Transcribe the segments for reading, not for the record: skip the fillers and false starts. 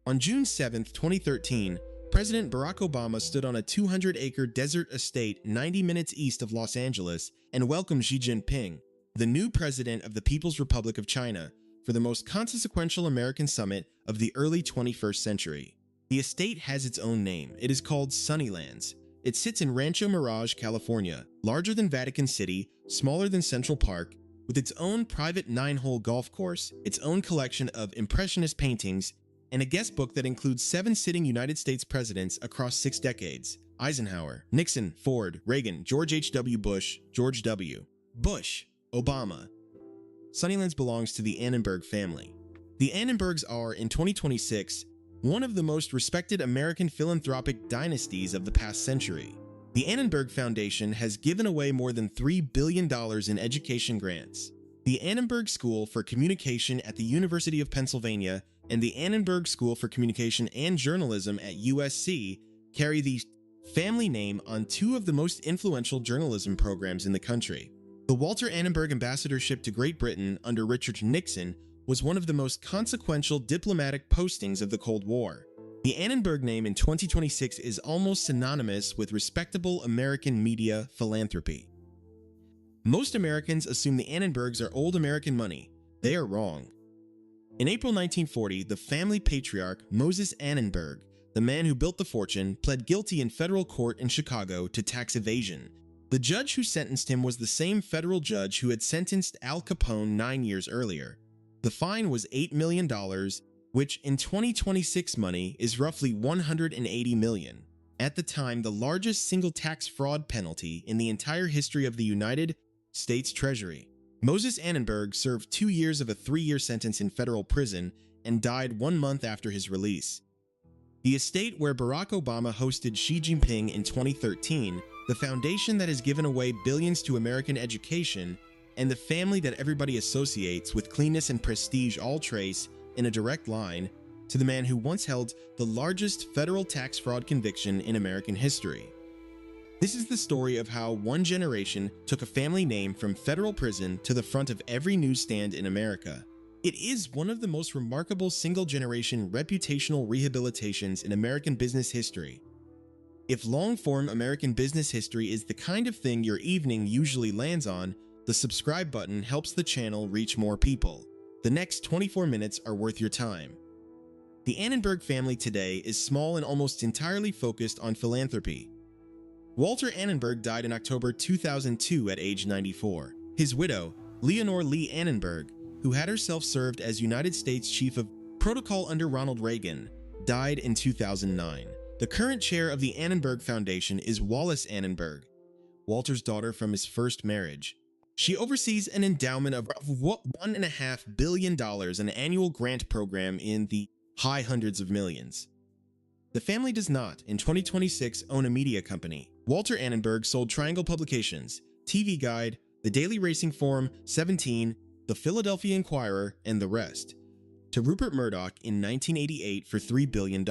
On June 7, 2013, President Barack Obama stood on a 200-acre desert estate 90 minutes east of Los Angeles and welcomed Xi Jinping, the new president of the People's Republic of China, for the most consequential American summit of the early 21st century. The estate has its own name. It is called Sunnylands. It sits in Rancho Mirage, California, larger than Vatican City, smaller than Central Park, with its own private 9-hole golf course, its own collection of Impressionist paintings, and a guest book that includes 7 sitting United States presidents across 6 decades: Eisenhower, Nixon, Ford, Reagan, George H.W. Bush, George W. Bush, Obama. Sunnylands belongs to the Annenberg family. The Annenbergs are, in 2026, one of the most respected American philanthropic dynasties of the past century. The Annenberg Foundation has given away more than $3 billion in education grants. The Annenberg School for Communication at the University of Pennsylvania and the Annenberg School for Communication and Journalism at USC carry the family name on 2 of the most influential journalism programs in the country. The Walter Annenberg Ambassadorship to Great Britain under Richard Nixon was one of the most consequential diplomatic postings of the Cold War. The Annenberg name in 2026 is almost synonymous with respectable American media philanthropy. Most Americans assume the Annenbergs are old American money. They are wrong. In April 1940, the family patriarch Moses Annenberg, the man who built the fortune, pled guilty in federal court in Chicago to tax evasion. The judge who sentenced him was the same federal judge who had sentenced Al Capone 9 years earlier. The fine was $8 million, which in 2026 money is roughly $180 million. At the time, the largest single tax fraud penalty in the entire history of the United States Treasury. Moses Annenberg served 2 years of a 3-year sentence in federal prison and died 1 month after his release. The estate where Barack Obama hosted Xi Jinping in 2013, the foundation that has given away billions to American education, and the family that everybody associates with cleanness and prestige all trace, in a direct line, to the man who once held the largest federal tax fraud conviction in American history. This is the story of how one generation took a family name from federal prison to the front of every newsstand in America. It is one of the most remarkable single-generation reputational rehabilitations in American business history. If long-form American business history is the kind of thing your evening usually lands on, the subscribe button helps the channel reach more people. The next 24 minutes are worth your time. The Annenberg family today is small and almost entirely focused on philanthropy. Walter Annenberg died in October 2002 at age 94. His widow, Leonore Lee Annenberg, who had herself served as United States Chief of Protocol under Ronald Reagan, died in 2009. The current chair of the Annenberg Foundation is Wallace Annenberg, Walter's daughter from his first marriage. She oversees an endowment of $1.5 billion, an annual grant program in the high hundreds of millions. The family does not, in 2026, own a media company. Walter Annenberg sold Triangle Publications, TV Guide, The Daily Racing Forum, 17, The Philadelphia Inquirer, and the rest, to Rupert Murdoch in 1988 for $3 billion.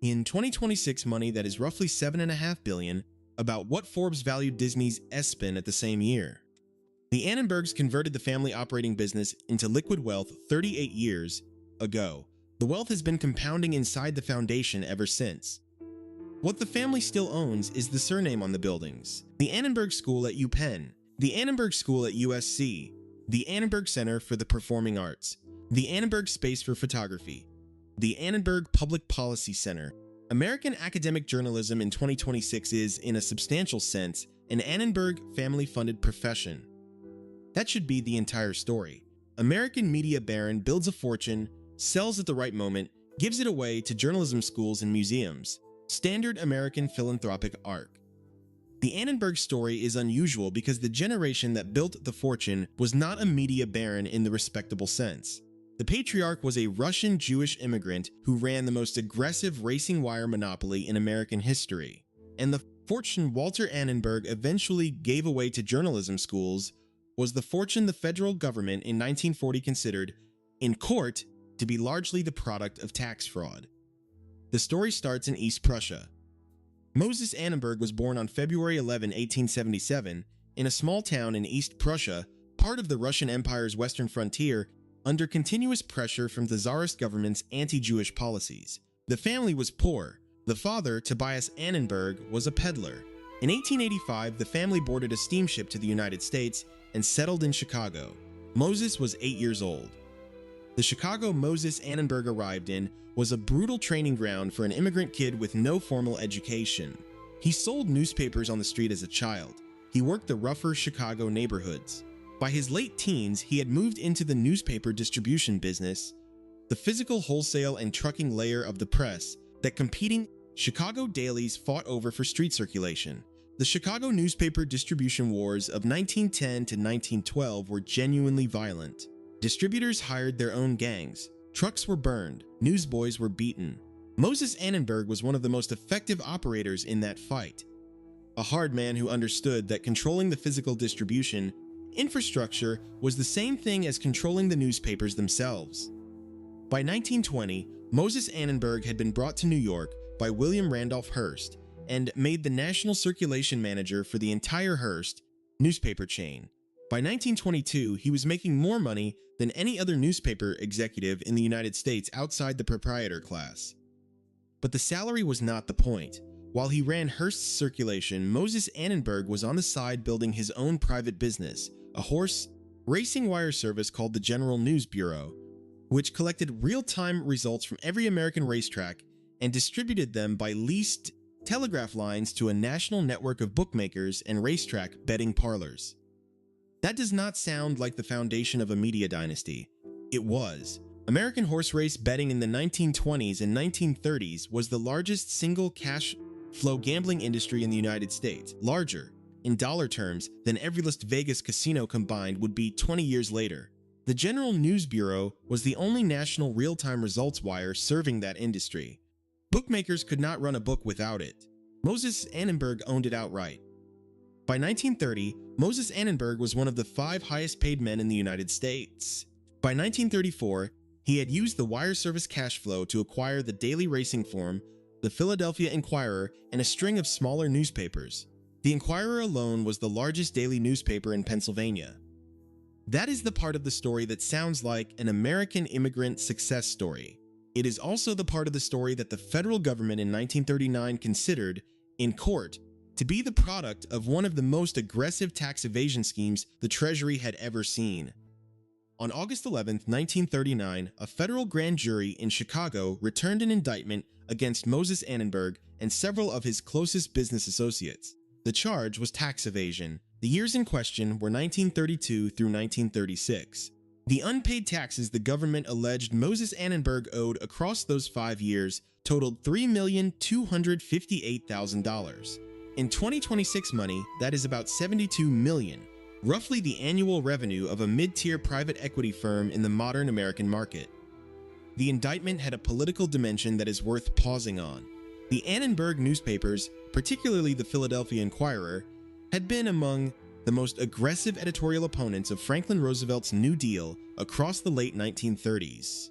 In 2026 money, that is roughly $7.5 billion, about what Forbes valued Disney's S-spin at the same year. The Annenbergs converted the family operating business into liquid wealth 38 years ago. The wealth has been compounding inside the foundation ever since. What the family still owns is the surname on the buildings: the Annenberg School at UPenn, the Annenberg School at USC, the Annenberg Center for the Performing Arts, the Annenberg Space for Photography, the Annenberg Public Policy Center. American academic journalism in 2026 is, in a substantial sense, an Annenberg family-funded profession. That should be the entire story. American media baron builds a fortune, sells at the right moment, gives it away to journalism schools and museums. Standard American philanthropic arc. The Annenberg story is unusual because the generation that built the fortune was not a media baron in the respectable sense. The patriarch was a Russian Jewish immigrant who ran the most aggressive racing wire monopoly in American history. And the fortune Walter Annenberg eventually gave away to journalism schools was the fortune the federal government in 1940 considered, in court, to be largely the product of tax fraud. The story starts in East Prussia. Moses Annenberg was born on February 11, 1877, in a small town in East Prussia, part of the Russian Empire's western frontier, under continuous pressure from the Tsarist government's anti-Jewish policies. The family was poor. The father, Tobias Annenberg, was a peddler. In 1885, the family boarded a steamship to the United States and settled in Chicago. Moses was 8 years old. The Chicago Moses Annenberg arrived in was a brutal training ground for an immigrant kid with no formal education. He sold newspapers on the street as a child. He worked the rougher Chicago neighborhoods. By his late teens, he had moved into the newspaper distribution business, the physical wholesale and trucking layer of the press that competing Chicago dailies fought over for street circulation. The Chicago newspaper distribution wars of 1910 to 1912 were genuinely violent. Distributors hired their own gangs. Trucks were burned. Newsboys were beaten. Moses Annenberg was one of the most effective operators in that fight. A hard man who understood that controlling the physical distribution infrastructure was the same thing as controlling the newspapers themselves. By 1920, Moses Annenberg had been brought to New York by William Randolph Hearst and made the national circulation manager for the entire Hearst newspaper chain. By 1922, he was making more money than any other newspaper executive in the United States outside the proprietor class. But the salary was not the point. While he ran Hearst's circulation, Moses Annenberg was on the side building his own private business, a horse racing wire service called the General News Bureau, which collected real-time results from every American racetrack and distributed them by leased telegraph lines to a national network of bookmakers and racetrack betting parlors. That does not sound like the foundation of a media dynasty. It was. American horse race betting in the 1920s and 1930s was the largest single cash flow gambling industry in the United States, larger, in dollar terms, than every Las Vegas casino combined would be 20 years later. The General News Bureau was the only national real-time results wire serving that industry. Bookmakers could not run a book without it. Moses Annenberg owned it outright. By 1930, Moses Annenberg was one of the 5 highest-paid men in the United States. By 1934, he had used the wire service cash flow to acquire the daily racing form, the Philadelphia Inquirer, and a string of smaller newspapers. The Inquirer alone was the largest daily newspaper in Pennsylvania. That is the part of the story that sounds like an American immigrant success story. It is also the part of the story that the federal government in 1939 considered, in court, to be the product of one of the most aggressive tax evasion schemes the Treasury had ever seen. On August 11, 1939, a federal grand jury in Chicago returned an indictment against Moses Annenberg and several of his closest business associates. The charge was tax evasion. The years in question were 1932 through 1936. The unpaid taxes the government alleged Moses Annenberg owed across those 5 years totaled $3,258,000. In 2026 money, that is about $72 million, roughly the annual revenue of a mid-tier private equity firm in the modern American market. The indictment had a political dimension that is worth pausing on. The Annenberg newspapers, particularly the Philadelphia Inquirer, had been among the most aggressive editorial opponents of Franklin Roosevelt's New Deal across the late 1930s.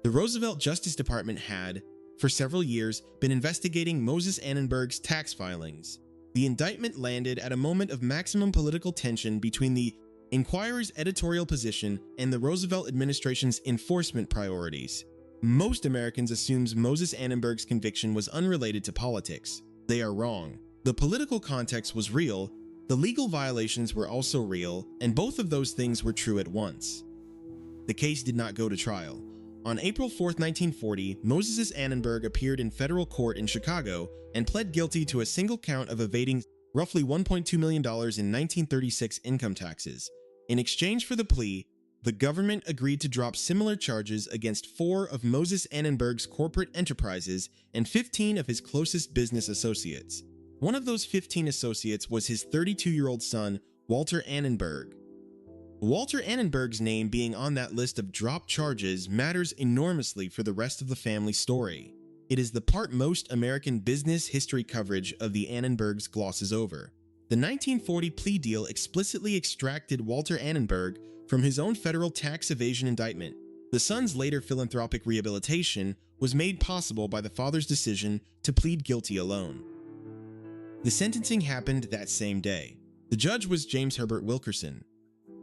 The Roosevelt Justice Department had, for several years, been investigating Moses Annenberg's tax filings. The indictment landed at a moment of maximum political tension between the Inquirer's editorial position and the Roosevelt administration's enforcement priorities. Most Americans assume Moses Annenberg's conviction was unrelated to politics. They are wrong. The political context was real, the legal violations were also real, and both of those things were true at once. The case did not go to trial. On April 4, 1940, Moses Annenberg appeared in federal court in Chicago and pled guilty to a single count of evading roughly $1.2 million in 1936 income taxes. In exchange for the plea, the government agreed to drop similar charges against 4 of Moses Annenberg's corporate enterprises and 15 of his closest business associates. One of those 15 associates was his 32-year-old son, Walter Annenberg. Walter Annenberg's name being on that list of dropped charges matters enormously for the rest of the family story. It is the part most American business history coverage of the Annenbergs glosses over. The 1940 plea deal explicitly extracted Walter Annenberg from his own federal tax evasion indictment. The son's later philanthropic rehabilitation was made possible by the father's decision to plead guilty alone. The sentencing happened that same day. The judge was James Herbert Wilkerson.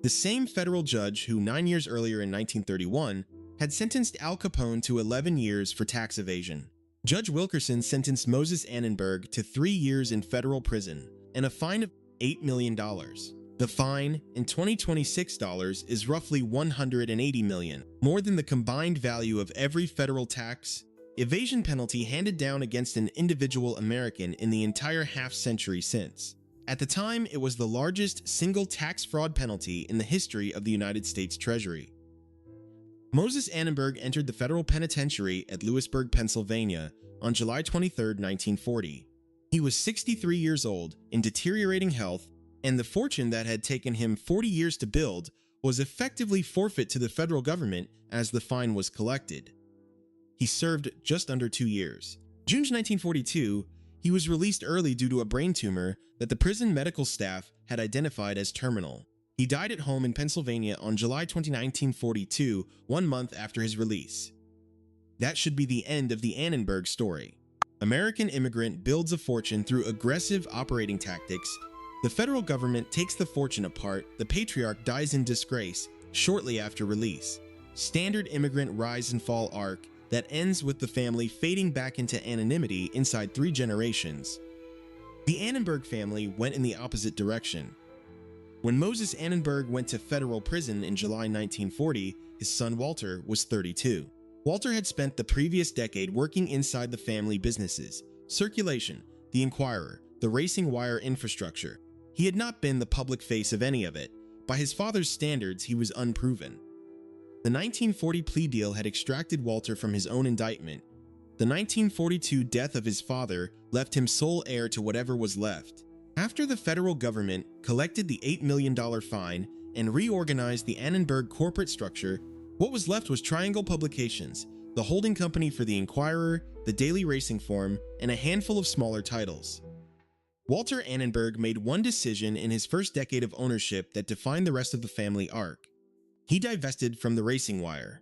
The same federal judge who 9 years earlier in 1931 had sentenced Al Capone to 11 years for tax evasion. Judge Wilkerson sentenced Moses Annenberg to 3 years in federal prison and a fine of $8 million. The fine, in 2026 dollars, is roughly $180 million, more than the combined value of every federal tax evasion penalty handed down against an individual American in the entire half-century since. At the time, it was the largest single tax fraud penalty in the history of the United States Treasury. Moses Annenberg entered the federal penitentiary at Lewisburg, Pennsylvania on July 23, 1940. He was 63 years old, in deteriorating health, and the fortune that had taken him 40 years to build was effectively forfeit to the federal government as the fine was collected. He served just under 2 years. June 1942, he was released early due to a brain tumor that the prison medical staff had identified as terminal. He died at home in Pennsylvania on July 20, 1942, 1 month after his release. That should be the end of the Annenberg story. American immigrant builds a fortune through aggressive operating tactics. The federal government takes the fortune apart. The patriarch dies in disgrace shortly after release. Standard immigrant rise and fall arc that ends with the family fading back into anonymity inside 3 generations. The Annenberg family went in the opposite direction. When Moses Annenberg went to federal prison in July 1940, his son Walter was 32. Walter had spent the previous decade working inside the family businesses, Circulation, the Inquirer, the Racing Wire infrastructure. He had not been the public face of any of it. By his father's standards, he was unproven. The 1940 plea deal had extracted Walter from his own indictment. The 1942 death of his father left him sole heir to whatever was left. After the federal government collected the $8 million fine and reorganized the Annenberg corporate structure, what was left was Triangle Publications, the holding company for the Inquirer, the Daily Racing Form, and a handful of smaller titles. Walter Annenberg made one decision in his first decade of ownership that defined the rest of the family arc. He divested from the Racing Wire.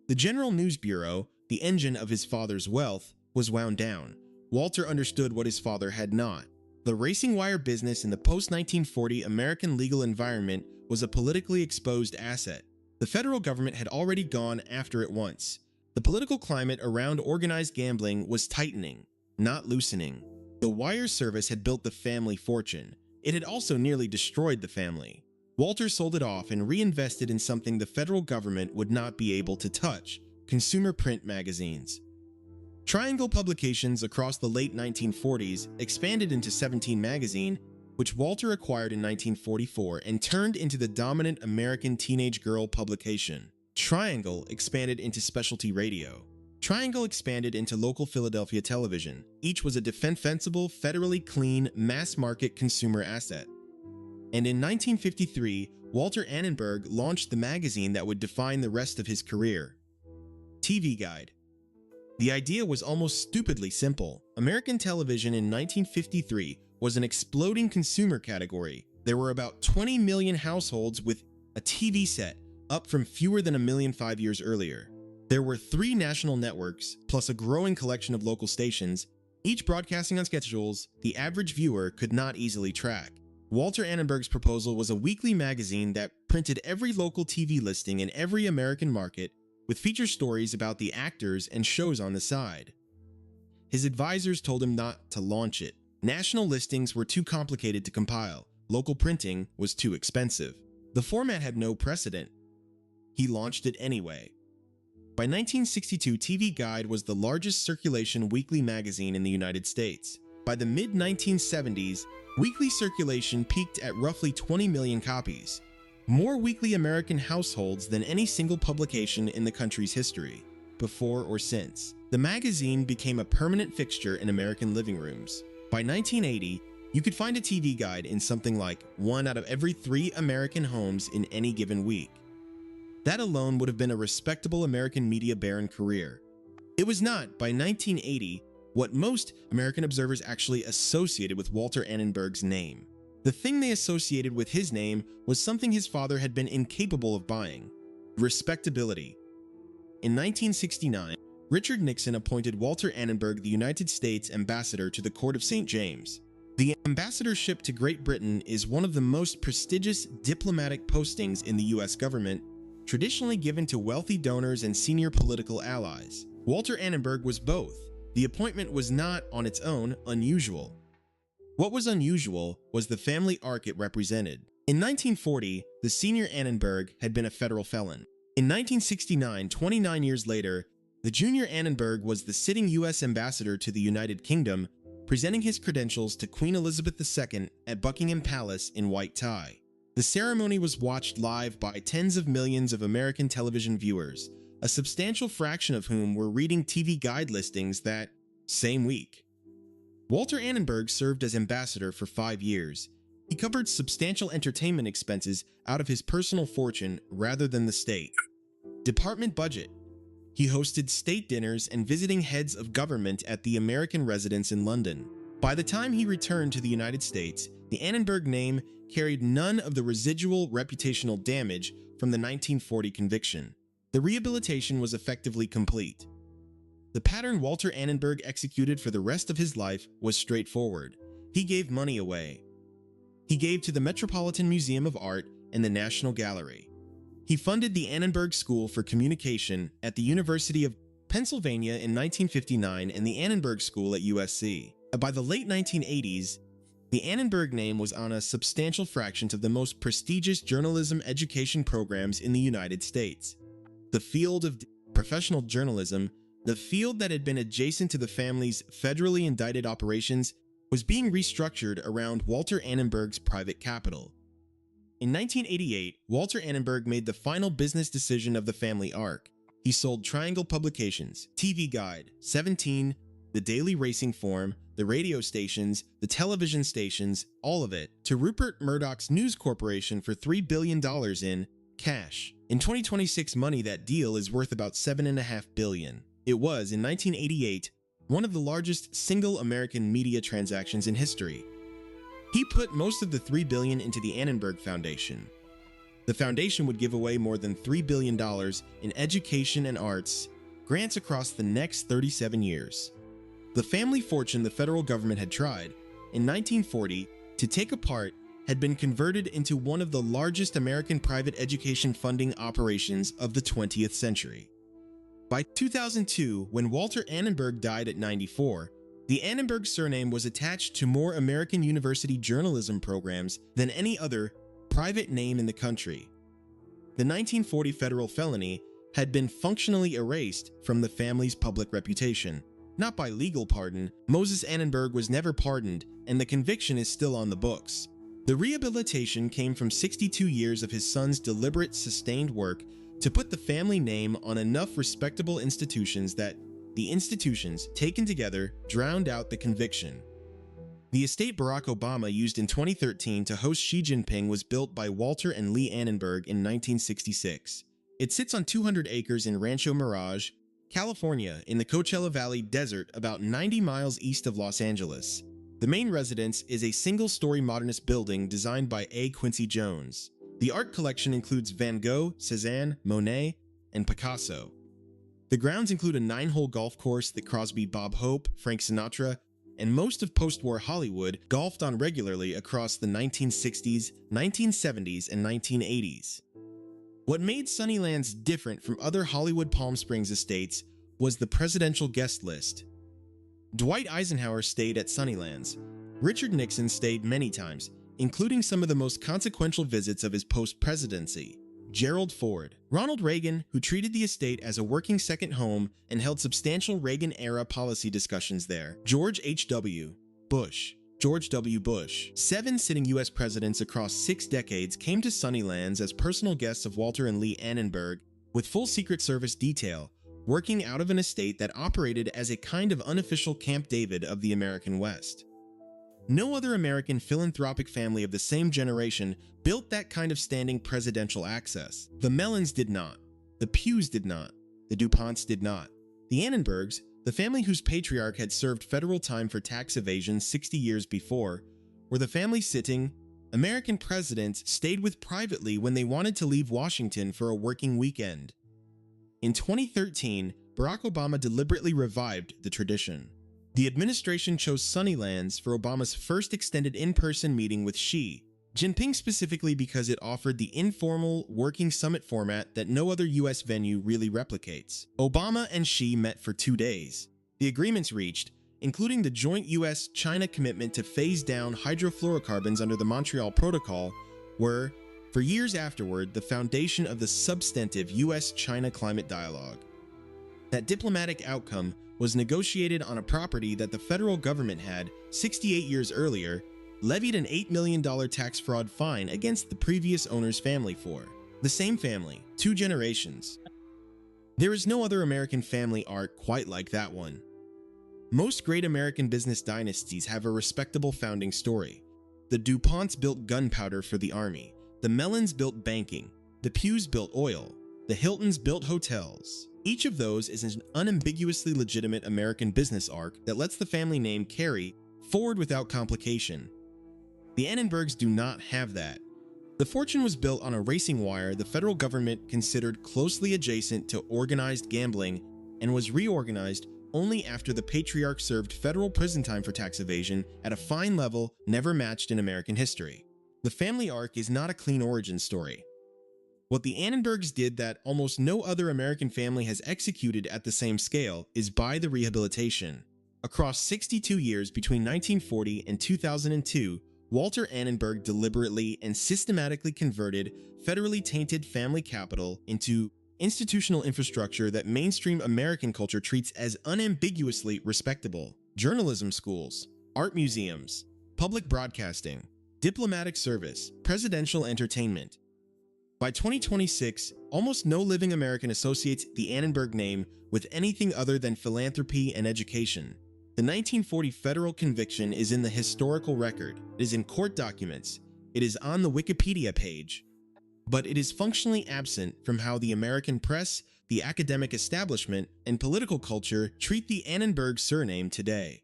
The General News Bureau, the engine of his father's wealth, was wound down. Walter understood what his father had not. The Racing Wire business in the post-1940 American legal environment was a politically exposed asset. The federal government had already gone after it once. The political climate around organized gambling was tightening, not loosening. The wire service had built the family fortune. It had also nearly destroyed the family. Walter sold it off and reinvested in something the federal government would not be able to touch: consumer print magazines. Triangle Publications across the late 1940s expanded into 17 magazine, which Walter acquired in 1944 and turned into the dominant American teenage girl publication. Triangle expanded into specialty radio. Triangle expanded into local Philadelphia television. Each was a defensible, federally clean, mass-market consumer asset. And in 1953, Walter Annenberg launched the magazine that would define the rest of his career: TV Guide. The idea was almost stupidly simple. American television in 1953 was an exploding consumer category. There were about 20 million households with a TV set, up from fewer than a million 5 years earlier. There were 3 national networks, plus a growing collection of local stations, each broadcasting on schedules the average viewer could not easily track. Walter Annenberg's proposal was a weekly magazine that printed every local TV listing in every American market, with feature stories about the actors and shows on the side. His advisors told him not to launch it. National listings were too complicated to compile. Local printing was too expensive. The format had no precedent. He launched it anyway. By 1962, TV Guide was the largest circulation weekly magazine in the United States. By the mid-1970s, weekly circulation peaked at roughly 20 million copies. More weekly American households than any single publication in the country's history, before or since. The magazine became a permanent fixture in American living rooms. By 1980, you could find a TV Guide in something like 1 out of every 3 American homes in any given week. That alone would have been a respectable American media baron career. It was not, by 1980, what most American observers actually associated with Walter Annenberg's name. The thing they associated with his name was something his father had been incapable of buying: respectability. In 1969, Richard Nixon appointed Walter Annenberg the United States ambassador to the Court of St. James. The ambassadorship to Great Britain is one of the most prestigious diplomatic postings in the US government, traditionally given to wealthy donors and senior political allies. Walter Annenberg was both. The appointment was not, on its own, unusual. What was unusual was the family arc it represented. In 1940, the senior Annenberg had been a federal felon. In 1969, 29 years later, the junior Annenberg was the sitting U.S. ambassador to the United Kingdom, presenting his credentials to Queen Elizabeth II at Buckingham Palace in white tie. The ceremony was watched live by tens of millions of American television viewers, a substantial fraction of whom were reading TV guide listings that same week. Walter Annenberg served as ambassador for 5 years. He covered substantial entertainment expenses out of his personal fortune rather than the state. Department budget. He hosted state dinners and visiting heads of government at the American residence in London. By the time he returned to the United States, the Annenberg name carried none of the residual reputational damage from the 1940 conviction. The rehabilitation was effectively complete. The pattern Walter Annenberg executed for the rest of his life was straightforward. He gave money away. He gave to the Metropolitan Museum of Art and the National Gallery. He funded the Annenberg School for Communication at the University of Pennsylvania in 1959 and the Annenberg School at USC. By the late 1980s, the Annenberg name was on a substantial fraction of the most prestigious journalism education programs in the United States. The field of professional journalism, the field that had been adjacent to the family's federally indicted operations, was being restructured around Walter Annenberg's private capital. In 1988, Walter Annenberg made the final business decision of the family arc. He sold Triangle Publications, TV Guide, 17, the Daily Racing Form, the radio stations, the television stations, all of it, to Rupert Murdoch's News Corporation for $3 billion in cash. In 2026 money, that deal is worth about $7.5 billion. It was, in 1988, one of the largest single American media transactions in history. He put most of the $3 billion into the Annenberg Foundation. The foundation would give away more than $3 billion in education and arts grants across the next 37 years. The family fortune the federal government had tried, in 1940, to take apart had been converted into one of the largest American private education funding operations of the 20th century. By 2002, when Walter Annenberg died at 94, the Annenberg surname was attached to more American university journalism programs than any other private name in the country. The 1940 federal felony had been functionally erased from the family's public reputation. Not by legal pardon, Moses Annenberg was never pardoned, and the conviction is still on the books. The rehabilitation came from 62 years of his son's deliberate, sustained work to put the family name on enough respectable institutions that the institutions, taken together, drowned out the conviction. The estate Barack Obama used in 2013 to host Xi Jinping was built by Walter and Lee Annenberg in 1966. It sits on 200 acres in Rancho Mirage, California, in the Coachella Valley Desert about 90 miles east of Los Angeles. The main residence is a single-story modernist building designed by A. Quincy Jones. The art collection includes Van Gogh, Cézanne, Monet, and Picasso. The grounds include a 9-hole golf course that Crosby, Bob Hope, Frank Sinatra, and most of post-war Hollywood golfed on regularly across the 1960s, 1970s, and 1980s. What made Sunnylands different from other Hollywood Palm Springs estates was the presidential guest list. Dwight Eisenhower stayed at Sunnylands. Richard Nixon stayed many times, including some of the most consequential visits of his post-presidency. Gerald Ford, Ronald Reagan, who treated the estate as a working second home and held substantial Reagan-era policy discussions there. George H.W. Bush, George W. Bush. 7 sitting U.S. presidents across 6 decades came to Sunnylands as personal guests of Walter and Lee Annenberg, with full Secret Service detail, working out of an estate that operated as a kind of unofficial Camp David of the American West. No other American philanthropic family of the same generation built that kind of standing presidential access. The Mellons did not. The Pughs did not. The DuPonts did not. The Annenbergs, the family whose patriarch had served federal time for tax evasion 60 years before, were the family sitting. American presidents stayed with privately when they wanted to leave Washington for a working weekend. In 2013, Barack Obama deliberately revived the tradition. The administration chose Sunnylands for Obama's first extended in-person meeting with Xi Jinping, specifically because it offered the informal, working summit format that no other U.S. venue really replicates. Obama and Xi met for 2 days. The agreements reached, including the joint U.S.-China commitment to phase down hydrofluorocarbons under the Montreal Protocol, were, for years afterward, the foundation of the substantive U.S.-China climate dialogue. That diplomatic outcome was negotiated on a property that the federal government had, 68 years earlier, levied an $8 million tax fraud fine against the previous owner's family for. The same family, 2 generations. There is no other American family arc quite like that one. Most great American business dynasties have a respectable founding story. The DuPonts built gunpowder for the army, the Mellons built banking, the Pews built oil, the Hiltons built hotels. Each of those is an unambiguously legitimate American business arc that lets the family name carry forward without complication. The Annenbergs do not have that. The fortune was built on a racing wire the federal government considered closely adjacent to organized gambling and was reorganized only after the patriarch served federal prison time for tax evasion at a fine level never matched in American history. The family arc is not a clean origin story. What the Annenbergs did that almost no other American family has executed at the same scale is buy the Rehabilitation. Across 62 years between 1940 and 2002, Walter Annenberg deliberately and systematically converted federally tainted family capital into institutional infrastructure that mainstream American culture treats as unambiguously respectable. Journalism schools, art museums, public broadcasting, diplomatic service, presidential entertainment. By 2026, almost no living American associates the Annenberg name with anything other than philanthropy and education. The 1940 federal conviction is in the historical record, it is in court documents, it is on the Wikipedia page, but it is functionally absent from how the American press, the academic establishment, and political culture treat the Annenberg surname today.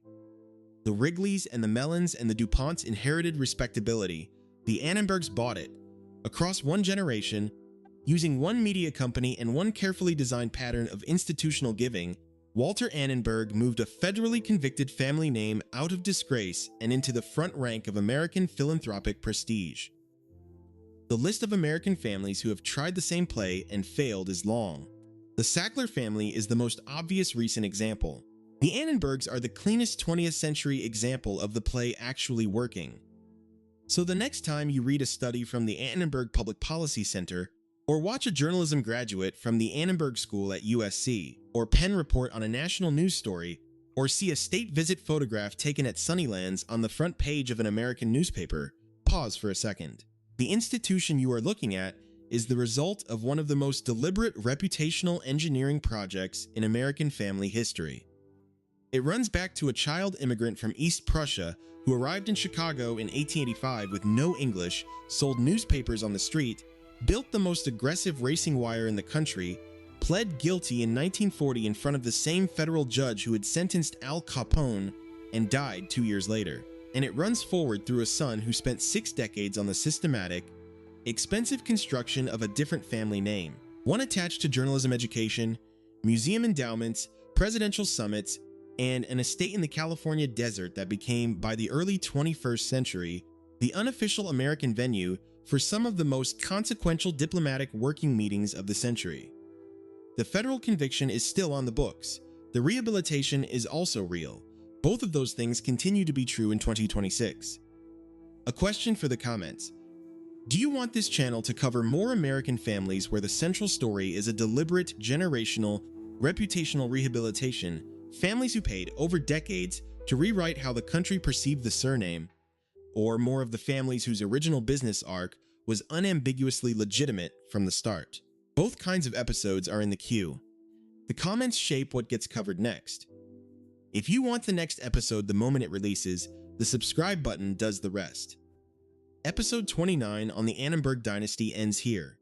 The Wrigleys and the Mellons and the DuPonts inherited respectability. The Annenbergs bought it. Across one generation, using one media company and one carefully designed pattern of institutional giving, Walter Annenberg moved a federally convicted family name out of disgrace and into the front rank of American philanthropic prestige. The list of American families who have tried the same play and failed is long. The Sackler family is the most obvious recent example. The Annenbergs are the cleanest 20th century example of the play actually working. So the next time you read a study from the Annenberg Public Policy Center, or watch a journalism graduate from the Annenberg School at USC, or pen report on a national news story, or see a state visit photograph taken at Sunnylands on the front page of an American newspaper, pause for a second. The institution you are looking at is the result of one of the most deliberate reputational engineering projects in American family history. It runs back to a child immigrant from East Prussia who arrived in Chicago in 1885 with no English, sold newspapers on the street, built the most aggressive racing wire in the country, pled guilty in 1940 in front of the same federal judge who had sentenced Al Capone, and died 2 years later. And it runs forward through a son who spent 6 decades on the systematic, expensive construction of a different family name, one attached to journalism education, museum endowments, presidential summits, and an estate in the California desert that became, by the early 21st century, the unofficial American venue for some of the most consequential diplomatic working meetings of the century. The federal conviction is still on the books. The rehabilitation is also real. Both of those things continue to be true in 2026. A question for the comments. Do you want this channel to cover more American families where the central story is a deliberate, generational, reputational rehabilitation, families who paid over decades to rewrite how the country perceived the surname, or more of the families whose original business arc was unambiguously legitimate from the start? Both kinds of episodes are in the queue. The comments shape what gets covered next. If you want the next episode the moment it releases, the subscribe button does the rest. Episode 29 on the Annenberg Dynasty ends here.